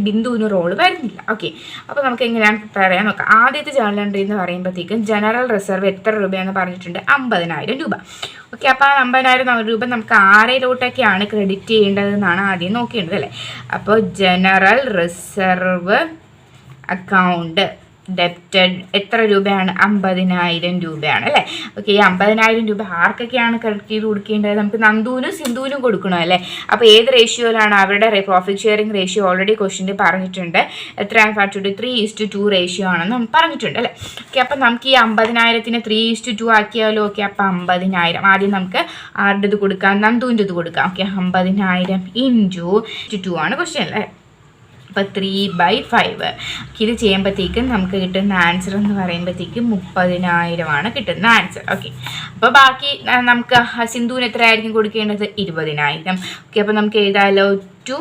ബിന്ദുവിന് റോള് വരുന്നില്ല. ഓക്കെ, അപ്പോൾ നമുക്ക് എങ്ങനെയാണ് പ്രിപ്പയർ ചെയ്യാൻ നോക്കാം. ആദ്യത്തെ ജേണൽ എൻട്രി എന്ന് പറയുമ്പോഴത്തേക്കും ജനറൽ റിസർവ് എത്ര രൂപയെന്ന് പറഞ്ഞിട്ടുണ്ട്, 50,000 രൂപ. ഓക്കെ, അപ്പോൾ ആ 50,000 രൂപ നമുക്ക് ആരെയിലോട്ടൊക്കെയാണ് ക്രെഡിറ്റ് ചെയ്യേണ്ടതെന്നാണ് ആദ്യം നോക്കേണ്ടത് അല്ലേ. അപ്പോൾ ജനറൽ റിസർവ് അക്കൗണ്ട് ഡെപ്റ്റഡ് എത്ര രൂപയാണ്, 50,000 രൂപയാണ് അല്ലേ. ഓക്കെ, ഈ 50,000 രൂപ ആർക്കൊക്കെയാണ് ക്രെഡിറ്റ് ചെയ്ത് കൊടുക്കേണ്ടത്, നമുക്ക് നന്ദുവിനും സിന്ധുവിനും കൊടുക്കണം അല്ലേ. അപ്പോൾ ഏത് റേഷ്യോയിലാണ്, അവരുടെ പ്രോഫിറ്റ് ഷെയറിംഗ് റേഷ്യോ ഓൾറെഡി ക്വസ്റ്റ്യനിൽ പറഞ്ഞിട്ടുണ്ട്, എത്രയാണ് പറഞ്ഞിട്ടുണ്ട്, 3:2 റേഷ്യോ ആണെന്ന് നമുക്ക് പറഞ്ഞിട്ടുണ്ട് അല്ലേ. ഓക്കെ, അപ്പം നമുക്ക് ഈ 50,000 3:2 ആക്കിയാലോ. ഓക്കെ, അപ്പോൾ 50,000 ആദ്യം നമുക്ക് ആരുടേത് കൊടുക്കാം, നന്ദുവിൻ്റെ ഇത് കൊടുക്കാം. ഓക്കെ, 50,000 × 2 ആണ് ക്വസ്റ്റ്യൻ അല്ലേ. അപ്പോൾ 3/5 ഇത് ചെയ്യുമ്പോഴത്തേക്കും നമുക്ക് കിട്ടുന്ന ആൻസർ എന്ന് പറയുമ്പോഴത്തേക്കും 30,000 കിട്ടുന്ന ആൻസർ. ഓക്കെ, അപ്പോൾ ബാക്കി നമുക്ക് സിന്ധുവിന് എത്ര ആയിരിക്കും കൊടുക്കേണ്ടത്, 20,000. ഓക്കെ, അപ്പോൾ നമുക്ക് എഴുതാമല്ലോ ടു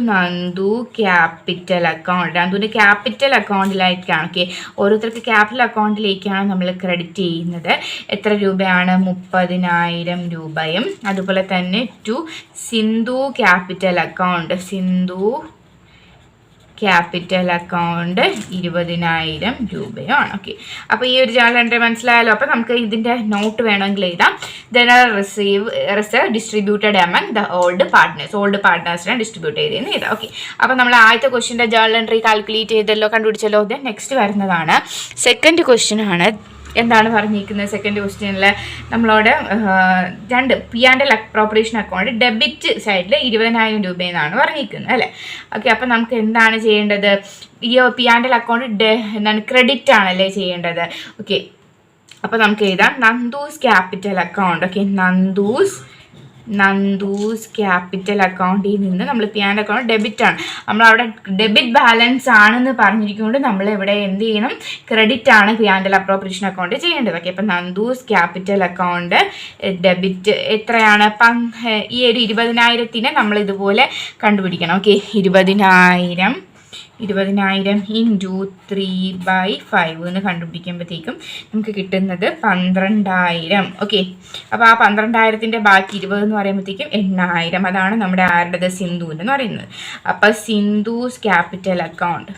നന്ദു ക്യാപിറ്റൽ അക്കൗണ്ട്. നന്ദുവിൻ്റെ ക്യാപിറ്റൽ അക്കൗണ്ടിലേക്കാണ്. ഓക്കെ, ഓരോരുത്തർക്ക് ക്യാപിറ്റൽ അക്കൗണ്ടിലേക്കാണ് നമ്മൾ ക്രെഡിറ്റ് ചെയ്യുന്നത്. എത്ര രൂപയാണ്, 30,000 രൂപയും. അതുപോലെ തന്നെ ടു സിന്ധു ക്യാപിറ്റൽ അക്കൗണ്ട്, 20,000 രൂപയാണ്. ഓക്കെ, അപ്പോൾ ഈ ഒരു ജേണൽ എൻട്രി മനസ്സിലായാലോ. അപ്പോൾ നമുക്ക് ഇതിൻ്റെ നോട്ട് വേണമെങ്കിൽ എഴുതാം. General reserve distributed among the old പാർട്ട്നേഴ്സിനെ ഡിസ്ട്രിബ്യൂട്ട് ചെയ്തെന്ന് എഴുതാം. ഓക്കെ, അപ്പോൾ നമ്മൾ ആദ്യത്തെ ക്വസ്റ്റ്യൻ്റെ ജേണൽ എൻട്രി കാൽക്കുലേറ്റ് ചെയ്തല്ലോ, കണ്ടുപിടിച്ചല്ലോ. ദെൻ നെക്സ്റ്റ് വരുന്നതാണ് സെക്കൻഡ് ക്വസ്റ്റ്യൻ ആണ്. എന്താണ് പറഞ്ഞിരിക്കുന്നത് സെക്കൻഡ് ക്വസ്റ്റ്യനിൽ, നമ്മളോട് P and L appropriation account debit സൈഡിൽ 20,000 രൂപയെന്നാണ് പറഞ്ഞിരിക്കുന്നത് അല്ലേ. ഓക്കെ, അപ്പോൾ നമുക്ക് എന്താണ് ചെയ്യേണ്ടത്, ഈ P and L account credit ആണല്ലേ ചെയ്യേണ്ടത്. ഓക്കെ, അപ്പോൾ നമുക്ക് എഴുതാം Nandu's capital account. Okay, Nandu's capital അക്കൗണ്ടിൽ നിന്ന് നമ്മൾ പി ആൻഡ് അക്കൗണ്ട് ഡെബിറ്റ് ആണ്, നമ്മളവിടെ ഡെബിറ്റ് ബാലൻസ് ആണെന്ന് പറഞ്ഞിരിക്കുന്നുണ്ട്, നമ്മൾ ഇവിടെ എന്ത് ചെയ്യണം, ക്രെഡിറ്റ് ആണ് P and L appropriation account ചെയ്യേണ്ടത്. ഓക്കെ, അപ്പം നന്ദൂസ് ക്യാപിറ്റൽ അക്കൗണ്ട് ഡെബിറ്റ് എത്രയാണ്, ഈ ഒരു 20,000 നമ്മൾ ഇതുപോലെ കണ്ടുപിടിക്കണം. ഓക്കെ, 20,000 × 3/5 എന്ന് കണ്ടുപിടിക്കുമ്പോഴത്തേക്കും നമുക്ക് കിട്ടുന്നത് 12,000. ഓക്കെ, അപ്പോൾ ആ 12,000 ബാക്കി 20 എന്ന് പറയുമ്പോഴത്തേക്കും 8,000. അതാണ് നമ്മുടെ ആരുടേത്, സിന്ധുവിൻ്റെ എന്ന് പറയുന്നത്. അപ്പോൾ സിന്ധൂസ് ക്യാപിറ്റൽ അക്കൗണ്ട്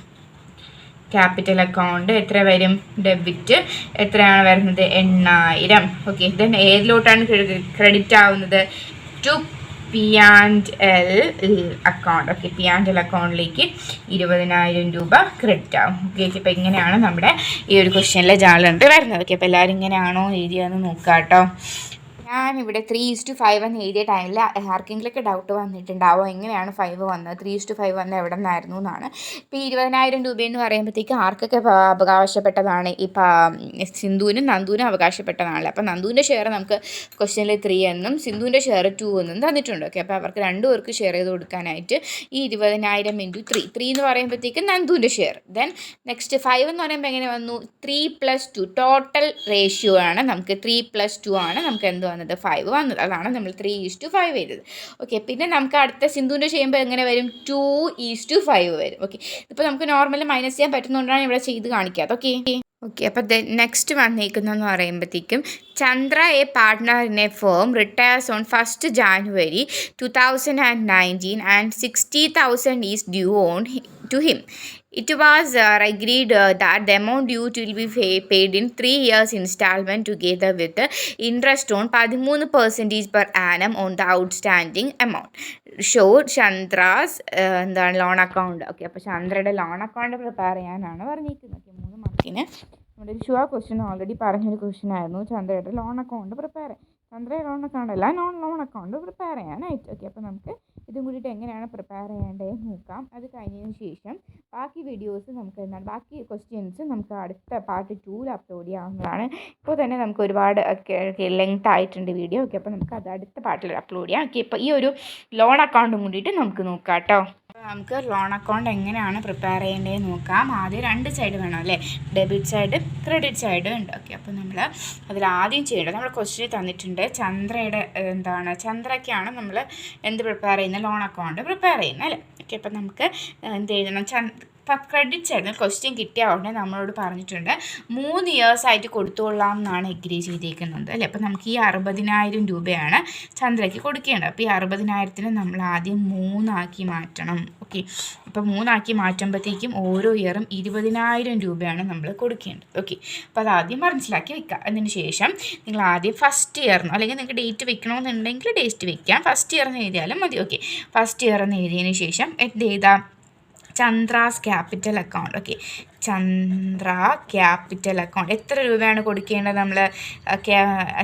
എത്ര വരും, ഡെബിറ്റ് എത്രയാണ് വരുന്നത്, 8,000. ഓക്കെ, ദെൻ ഏതിലോട്ടാണ് ക്രെഡിറ്റ് ആവുന്നത്, to P and L account. Okay, P and L അക്കൗണ്ടിലേക്ക് 20,000 രൂപ ക്രെഡിറ്റ് ആവും. ഓക്കെ, അപ്പോൾ ഇങ്ങനെയാണ് നമ്മുടെ ഈ ഒരു ക്വസ്റ്റ്യനിലെ ജേണൽ എൻട്രി വരുന്നത്. ഓക്കെ, അപ്പോൾ എല്ലാവരും ഇങ്ങനെയാണോ എഴുതിയെന്ന് നോക്കാം കേട്ടോ. ഞാനിവിടെ 3:5 എന്ന് എഴുതിയ ടൈമിൽ ആർക്കെങ്കിലൊക്കെ ഡൗട്ട് വന്നിട്ടുണ്ടാവോ, എങ്ങനെയാണ് 5 വന്നത്, 3:5 വന്നത് എവിടെ നിന്നായിരുന്നു എന്നാണ്. ഇപ്പോൾ 20,000 രൂപയെന്ന് പറയുമ്പോഴത്തേക്ക് ആർക്കൊക്കെ അവകാശപ്പെട്ടതാണ്, ഈ സിന്ധുവിനും നന്ദുവിനും അവകാശപ്പെട്ടതാണല്ലോ. അപ്പോൾ നന്ദുവിൻ്റെ ഷെയർ നമുക്ക് ക്വസ്റ്റ്യനിൽ 3 എന്നും സിന്ധുവിൻ്റെ ഷെയർ 2 എന്നും തന്നിട്ടുണ്ട്. ഓക്കെ, അപ്പോൾ അവർക്ക് രണ്ടുപേർക്ക് ഷെയർ ചെയ്ത് കൊടുക്കാനായിട്ട് ഈ 20,000 × 3 എന്ന് പറയുമ്പോഴത്തേക്ക് നന്ദുവിൻ്റെ ഷെയർ. ദെൻ നെക്സ്റ്റ് 5 എന്ന് പറയുമ്പോൾ എങ്ങനെ വന്നു, 3+2 ടോട്ടൽ റേഷ്യോ ആണ്, നമുക്ക് 3+2 ആണ് നമുക്ക് എന്ത് വന്നത്, 5 വന്നത്. അതാണ് നമ്മൾ 3:5 ചെയ്തത്. ഓക്കെ, പിന്നെ നമുക്ക് അടുത്ത സിന്ധുവിൻ്റെ ചെയ്യുമ്പോൾ എങ്ങനെ വരും, 2:5 വരും. ഓക്കെ, ഇപ്പോൾ നമുക്ക് നോർമലി മൈനസ് ചെയ്യാൻ പറ്റുന്നതുകൊണ്ടാണ് ഇവിടെ ചെയ്ത് കാണിക്കാത്തത്. ഓക്കെ, ഓക്കെ, അപ്പോൾ നെക്സ്റ്റ് വന്നിരിക്കുന്നതെന്ന് പറയുമ്പോഴത്തേക്കും Chandra a partner in a firm retires on 1st January 2019 and 60,000 is due on to him. It was agreed that the amount due will be paid in 3 years installment together with the interest on 13% per annum on the outstanding amount. Show Chandra's എന്താണ് loan account. Okay, അപ്പോൾ ചന്ദ്രയുടെ loan account prepare ചെയ്യാനാണ് പറഞ്ഞിരിക്കുന്നത്. 3 മാർക്കിന് നമ്മുടെ ഒരു sure question already പറഞ്ഞൊരു question ആയിരുന്നു ചന്ദ്രയുടെ ലോൺ അക്കൗണ്ട് പ്രിപ്പയർ ചന്ദ്രയുടെ ലോൺ അക്കൗണ്ട് അല്ല ലോൺ അക്കൗണ്ട് പ്രിപ്പയർ ചെയ്യാനായിട്ട്. ഓക്കെ, അപ്പോൾ നമുക്ക് ഇതും കൂടിയിട്ട് എങ്ങനെയാണ് പ്രിപ്പയർ ചെയ്യേണ്ടതെന്ന് നോക്കാം. അത് കഴിഞ്ഞതിന് ശേഷം ബാക്കി വീഡിയോസ് നമുക്ക് എന്താണ് ബാക്കി ക്വസ്റ്റ്യൻസ് നമുക്ക് അടുത്ത പാർട്ട് 2 അപ്ലോഡ് ചെയ്യാവുന്നതാണ്. ഇപ്പോൾ തന്നെ നമുക്ക് ഒരുപാട് ലെങ്ത് ആയിട്ടുണ്ട് വീഡിയോ. ഓക്കെ, അപ്പോൾ നമുക്ക് അത് അടുത്ത പാർട്ടിൽ അപ്ലോഡ് ചെയ്യാം. ഓക്കെ, ഇപ്പോൾ ഈ ഒരു ലോൺ അക്കൗണ്ടും കൂടിയിട്ട് നമുക്ക് നോക്കാം കേട്ടോ. അപ്പോൾ നമുക്ക് ലോൺ അക്കൗണ്ട് എങ്ങനെയാണ് പ്രിപ്പയർ ചെയ്യേണ്ടതെന്ന് നോക്കാം. ആദ്യം 2 സൈഡ് വേണം അല്ലേ, ഡെബിറ്റ് സൈഡ് ക്രെഡിറ്റ് സൈഡ് ഉണ്ട്. ഓക്കെ, അപ്പോൾ നമ്മൾ അതിലാദ്യം ചെയ്യേണ്ടത് നമ്മൾ ക്വസ്റ്റ്യൻ തന്നിട്ടുണ്ട് ചന്ദ്രയുടെ ചന്ദ്രയ്ക്കാണ് നമ്മൾ എന്ത് പ്രിപ്പയർ ചെയ്യുന്നത്, ലോൺ അക്കൗണ്ട് പ്രിപ്പയർ ചെയ്യുന്നത് അല്ലേ. ഓക്കെ, അപ്പോൾ നമുക്ക് എന്ത് എഴുതണം, ഇപ്പം ക്രെഡിറ്റ് സൈഡിൽ ക്വസ്റ്റ്യൻ കിട്ടിയ ഉടനെ നമ്മളോട് പറഞ്ഞിട്ടുണ്ട് 3 ഇയേഴ്സായിട്ട് കൊടുത്തോളാം എന്നാണ് എഗ്രി ചെയ്തേക്കുന്നത് അല്ലേ. അപ്പോൾ നമുക്ക് ഈ 60,000 രൂപയാണ് ചന്ദ്രയ്ക്ക് കൊടുക്കേണ്ടത്. അപ്പോൾ ഈ 60,000 നമ്മൾ ആദ്യം 3 ആക്കി മാറ്റണം. ഓക്കെ, അപ്പോൾ 3 ആക്കി മാറ്റുമ്പോഴത്തേക്കും ഓരോ ഇയറും 20,000 രൂപയാണ് നമ്മൾ കൊടുക്കേണ്ടത്. ഓക്കെ, അപ്പോൾ അതാദ്യം മനസ്സിലാക്കി വെക്കുക. അതിന് ശേഷം നിങ്ങൾ ആദ്യം ഫസ്റ്റ് ഇയറിനോ അല്ലെങ്കിൽ നിങ്ങൾക്ക് ഡേറ്റ് വെക്കണമെന്നുണ്ടെങ്കിൽ ഡേറ്റ് വെക്കാം, ഫസ്റ്റ് ഇയർ എന്ന് എഴുതിയാലും മതി. ഓക്കെ, ഫസ്റ്റ് ഇയർ എന്ന് എഴുതിയതിന് ശേഷം എന്ത് ചെയ്താൽ Chandra's capital account. Okay, Chandra capital account എത്ര രൂപയാണ് കൊടുക്കേണ്ടത്, നമ്മൾ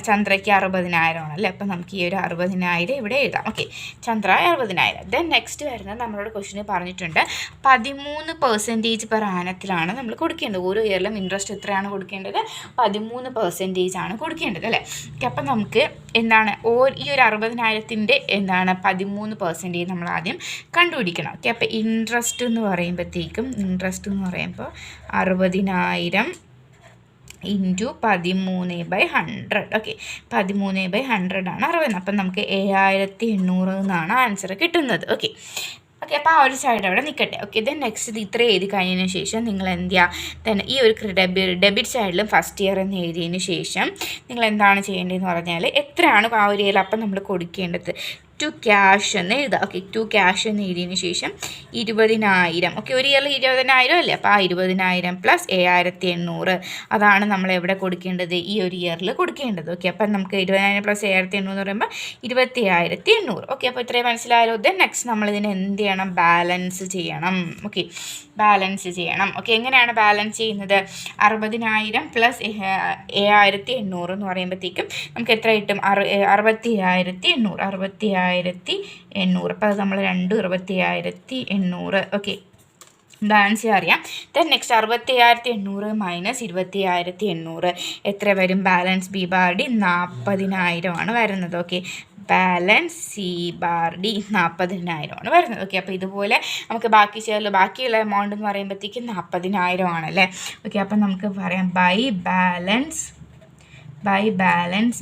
ചന്ദ്രയ്ക്ക് 60,000 അല്ലേ. അപ്പം നമുക്ക് ഈ ഒരു 60,000 ഇവിടെ എഴുതാം. ഓക്കെ, ചന്ദ്ര 60,000. ദെൻ നെക്സ്റ്റ് വരുന്നത് നമ്മളോട് ക്വസ്റ്റിന് പറഞ്ഞിട്ടുണ്ട് 13% പെർ ആനത്തിലാണ് നമ്മൾ കൊടുക്കേണ്ടത്. ഓരോ ഇയറിലും ഇൻട്രസ്റ്റ് എത്രയാണ് കൊടുക്കേണ്ടത്, 13% ആണ് കൊടുക്കേണ്ടത് അല്ലേ. ഓക്കെ, അപ്പം നമുക്ക് എന്താണ് ഈ ഒരു 60,000 എന്താണ് 13% നമ്മൾ ആദ്യം കണ്ടുപിടിക്കണം. ഓക്കെ, അപ്പോൾ ഇൻട്രസ്റ്റ് എന്ന് പറയുമ്പോൾ 60,000 ഇൻറ്റു 13/100. ഓക്കെ, 13/100 ആണ് 60. അപ്പം നമുക്ക് 7,800 എന്നാണ് ആൻസർ കിട്ടുന്നത്. ഓക്കെ, അപ്പോൾ ആ ഒരു സൈഡ് അവിടെ നിൽക്കട്ടെ. ഓക്കെ, ദെൻ നെക്സ്റ്റ് ഇത്ര എഴുതി കഴിഞ്ഞതിന് ശേഷം നിങ്ങൾ എന്ത് ചെയ്യുക, തന്നെ ഈ ഒരു ഡെബിറ്റ് സൈഡിലും ഫസ്റ്റ് ഇയർ എന്ന് എഴുതിയതിന് ശേഷം നിങ്ങൾ എന്താണ് ചെയ്യേണ്ടതെന്ന് പറഞ്ഞാൽ എത്രയാണ് ആ ഒരു ഇയർ അപ്പം നമ്മൾ കൊടുക്കേണ്ടത് ടു ക്യാഷ് എന്ന് എഴുതുക. ഓക്കെ, ടു ക്യാഷ് എന്ന് എഴുതിയതിന് ശേഷം 20,000. ഓക്കെ, ഒരു ഇയറിൽ 20,000 അല്ലേ. അപ്പോൾ ആ 20,000 പ്ലസ് 7,800 അതാണ് നമ്മൾ എവിടെ കൊടുക്കേണ്ടത്, ഈ ഒരു ഇയറിൽ കൊടുക്കേണ്ടത്. ഓക്കെ, അപ്പം നമുക്ക് 20,000 പ്ലസ് 7,800 എന്ന് പറയുമ്പോൾ 21,800. ഓക്കെ, അപ്പോൾ ഇത്രയും മനസ്സിലായാലോ. ദെൻ നെക്സ്റ്റ് നമ്മളിതിനെ എന്ത് ചെയ്യണം, ബാലൻസ് ചെയ്യണം. ഓക്കെ, ബാലൻസ് ചെയ്യണം. ഓക്കെ, എങ്ങനെയാണ് ബാലൻസ് ചെയ്യുന്നത്, 60,000 പ്ലസ് 7,800 എന്ന് പറയുമ്പോഴത്തേക്കും നമുക്ക് എത്ര കിട്ടും, 60,800. അപ്പോൾ അത് നമ്മൾ 27,800. ഓക്കെ, ബാലൻസ് അറിയാം. ദെൻ നെക്സ്റ്റ് 60,800 മൈനസ് 20,800 എത്ര വരും, ബാലൻസ് ബി ബാർ ഡി 40,000 ആണ് വരുന്നത്. Okay, balance C bar D 40,000 ആണ് വരുന്നത്. ഓക്കെ, അപ്പോൾ ഇതുപോലെ നമുക്ക് ബാക്കിയുള്ള എമൗണ്ട് എന്ന് പറയുമ്പോഴത്തേക്കും 40,000 ആണല്ലേ. ഓക്കെ, അപ്പം നമുക്ക് പറയാം by balance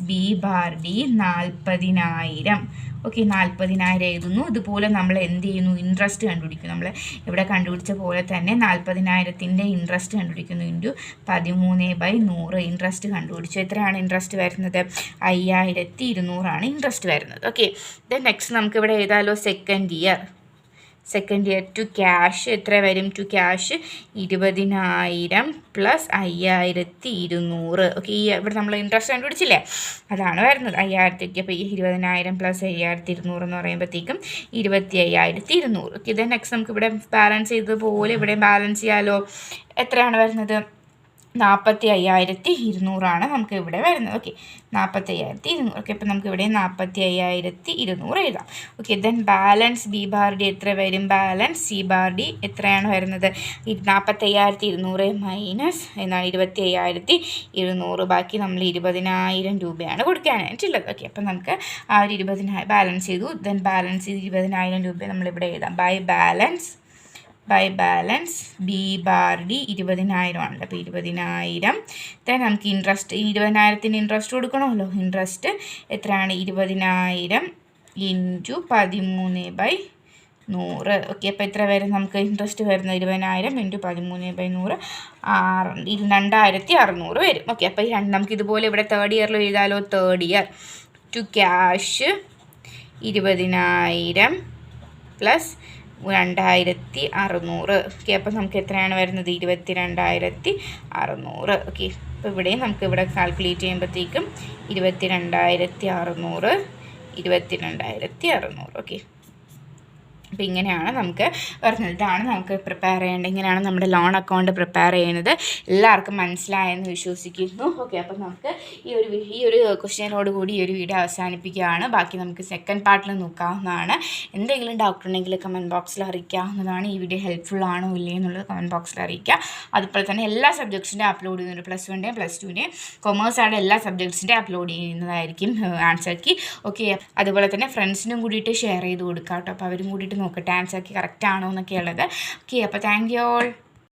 B bar D 40,000. Okay, 40,000 എഴുതുന്നു. ഇതുപോലെ നമ്മൾ എന്ത് ചെയ്യുന്നു, ഇൻട്രസ്റ്റ് കണ്ടുപിടിക്കുന്നു. നമ്മൾ ഇവിടെ കണ്ടുപിടിച്ച പോലെ തന്നെ 40,000 ഇൻട്രസ്റ്റ് കണ്ടുപിടിക്കുന്നു. ഇൻറ്റു 13/100 ഇൻട്രസ്റ്റ് കണ്ടുപിടിച്ചു. എത്രയാണ് ഇൻട്രസ്റ്റ് വരുന്നത്, 5,200 ആണ് ഇൻട്രസ്റ്റ് വരുന്നത്. ഓക്കെ, ദെൻ നെക്സ്റ്റ് നമുക്ക് ഇവിടെ എഴുതാമല്ലോ സെക്കൻഡ് ഇയർ ടു ക്യാഷ് എത്ര വരും, ടു ക്യാഷ് 20,000 പ്ലസ് 5,200. ഓക്കെ, ഈ ഇവിടെ നമ്മൾ ഇൻട്രസ്റ്റ് കണ്ടുപിടിച്ചില്ലേ, അതാണ് വരുന്നത് 5,000. അപ്പോൾ ഈ 20,000 പ്ലസ് 5,200 എന്ന് പറയുമ്പോഴത്തേക്കും 25,200. ഓക്കെ, ഇത് നെക്സ്റ്റ് നമുക്ക് ഇവിടെ ബാലൻസ് ചെയ്തതുപോലെ ഇവിടെ ബാലൻസ് ചെയ്യാമല്ലോ. എത്രയാണ് വരുന്നത്, 45,200 ആണ് നമുക്ക് ഇവിടെ വരുന്നത്. ഓക്കെ, 45,200. ഓക്കെ, അപ്പോൾ നമുക്ക് ഇവിടെ 45,200 എഴുതാം. Okay, then balance B bar D എത്ര വരും, ബാലൻസ് സി ബാർ ഡി എത്രയാണ് വരുന്നത്, 45,200 മൈനസ് 25,200. ബാക്കി നമ്മൾ 20,000 രൂപയാണ് കൊടുക്കാനായിട്ടുള്ളത്. ഓക്കെ, അപ്പം നമുക്ക് ആ ഒരു 20,000 ബാലൻസ് ചെയ്തു. ദെൻ ബാലൻസ് ചെയ്ത് 20,000 രൂപ നമ്മളിവിടെ എഴുതാം. By balance B bar D 20,000 ആണല്ലോ. അപ്പോൾ 20,000. ദെൻ നമുക്ക് ഇൻട്രസ്റ്റ് 20,000 ഇൻട്രസ്റ്റ് കൊടുക്കണമല്ലോ. ഇൻട്രസ്റ്റ് എത്രയാണ്, 20,000 ഇൻറ്റു 13/100 100. ഓക്കെ, അപ്പോൾ എത്ര വരും നമുക്ക് ഇൻട്രസ്റ്റ് വരുന്നത്? 20,000 × 13/100 2600 വരും. ഓക്കെ, അപ്പോൾ നമുക്ക് ഇതുപോലെ ഇവിടെ തേർഡ് ഇയറിൽ എഴുതാലോ. Third year to cash 20,000 plus 2,600. Okay, അപ്പോൾ നമുക്ക് എത്രയാണ് വരുന്നത്? 22,600. ഓക്കെ, അപ്പോൾ ഇവിടെയും നമുക്ക് ഇവിടെ കാൽക്കുലേറ്റ് ചെയ്യുമ്പോഴത്തേക്കും 22,600 22,600. ഓക്കെ, അപ്പോൾ ഇങ്ങനെയാണ് നമുക്ക് വരുന്നത്. ഇതാണ് നമുക്ക് പ്രിപ്പയർ ചെയ്യേണ്ടത്. ഇങ്ങനെയാണ് നമ്മുടെ ലോൺ അക്കൗണ്ട് പ്രിപ്പയർ ചെയ്യുന്നത്. എല്ലാവർക്കും മനസ്സിലായെന്ന് വിശ്വസിക്കുന്നു. ഓക്കെ, അപ്പോൾ നമുക്ക് ഈ ഒരു ക്വസ്റ്റ്യനോട് കൂടി ഈ ഒരു വീഡിയോ അവസാനിപ്പിക്കുകയാണ്. ബാക്കി നമുക്ക് സെക്കൻഡ് പാർട്ടിൽ നോക്കാവുന്നതാണ്. എന്തെങ്കിലും ഡൗട്ട് ഉണ്ടെങ്കിൽ കമൻറ്റ് ബോക്സിൽ അറിയിക്കാവുന്നതാണ്. ഈ വീഡിയോ ഹെൽപ്ഫുൾ ആണോ ഇല്ലേ എന്നുള്ളത് കമൻറ്റ് ബോക്സിൽ അറിയിക്കുക. അതുപോലെ തന്നെ എല്ലാ സബ്ജക്ട്സിൻ്റെയും അപ്ലോഡ് ചെയ്യുന്നുണ്ട്. +1-ൻ്റെയും +2-ൻ്റെയും കൊമേഴ്സാണ് എല്ലാ സബ്ജക്ട്സിൻ്റെയും അപ്ലോഡ് ചെയ്യുന്നതായിരിക്കും ആൻസർ കീ. ഓക്കെ, അതുപോലെ തന്നെ ഫ്രണ്ട്സിനും കൂടിയിട്ട് ഷെയർ ചെയ്ത് കൊടുക്കാം കേട്ടോ. അപ്പോൾ അവരും കൂടിയിട്ട് നോക്കട്ടെ ആൻസർ കീ കറക്റ്റ് ആണോ എന്നൊക്കെ ഉള്ളത്. ഓക്കെ, അപ്പോൾ താങ്ക് യു ഓൾ.